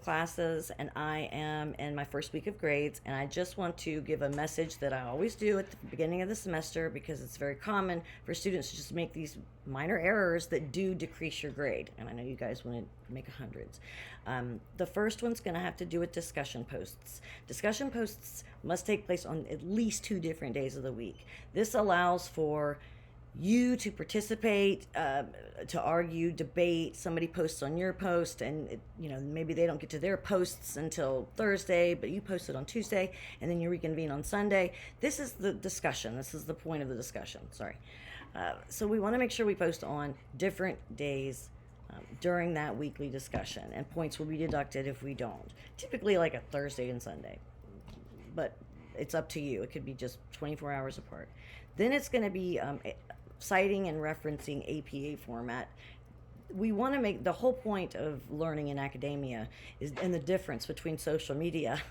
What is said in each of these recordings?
classes, and I am in my first week of grades, and I just want to give a message that I always do at the beginning of the semester, because it's very common for students to just make these minor errors that do decrease your grade, and I know you guys want to make hundreds. The first one's going to have to do with discussion posts. Discussion posts must take place on at least 2 different days of the week. This allows for you to participate, to argue, debate. Somebody posts on your post, and maybe they don't get to their posts until Thursday, but you post it on Tuesday, and then you reconvene on Sunday. This is the discussion. This is the point of the discussion. Sorry. So we want to make sure we post on different days during that weekly discussion, and points will be deducted if we don't. Typically, like a Thursday and Sunday, but it's up to you. It could be just 24 hours apart. Then it's going to be citing and referencing APA format. We want to make the whole point of learning in academia is, and the difference between social media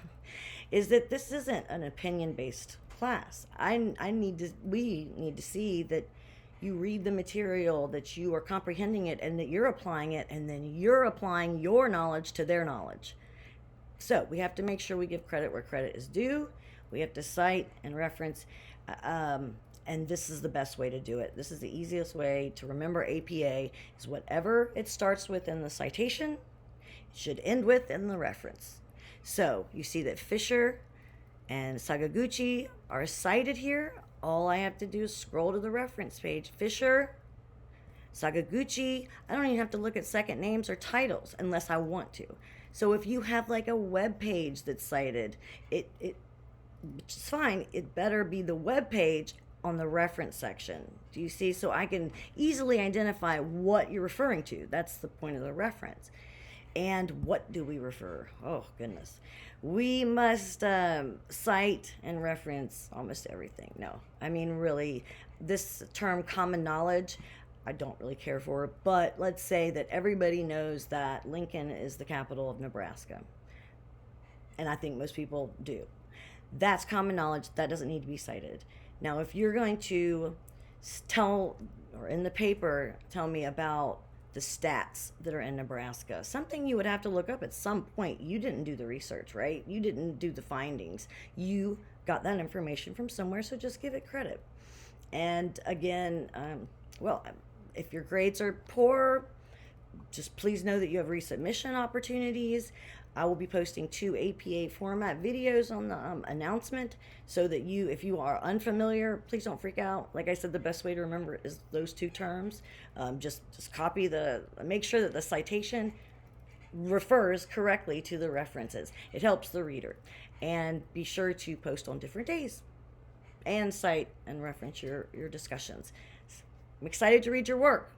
is that this isn't an opinion-based class. We need to see that you read the material, that you are comprehending it, and that you're applying it, and then you're applying your knowledge to their knowledge. So we have to make sure we give credit where credit is due. We have to cite and reference, and this is the best way to do it. This is the easiest way to remember APA, is whatever it starts with in the citation, it should end with in the reference. So you see that Fisher and Sakaguchi are cited here. All I have to do is scroll to the reference page. Fisher, Sakaguchi. I don't even have to look at second names or titles unless I want to. So if you have like a web page that's cited, which is fine, it better be the web page on the reference section. Do you see? So I can easily identify what you're referring to. That's the point of the reference. And what do we refer? Oh, goodness. We must cite and reference almost everything. No, I mean, really, this term common knowledge, I don't really care for it, but let's say that everybody knows that Lincoln is the capital of Nebraska. And I think most people do. That's common knowledge. That doesn't need to be cited. Now, if you're going to tell, or in the paper, tell me about the stats that are in Nebraska, something you would have to look up at some point. You didn't do the research, right? You didn't do the findings. You got that information from somewhere, so just give it credit. And again, if your grades are poor, just please know that you have resubmission opportunities. I will be posting 2 APA format videos on the announcement, so that if you are unfamiliar, please don't freak out. Like I said, the best way to remember is those 2 terms. Just copy make sure that the citation refers correctly to the references. It helps the reader. And be sure to post on different days and cite and reference your discussions. I'm excited to read your work.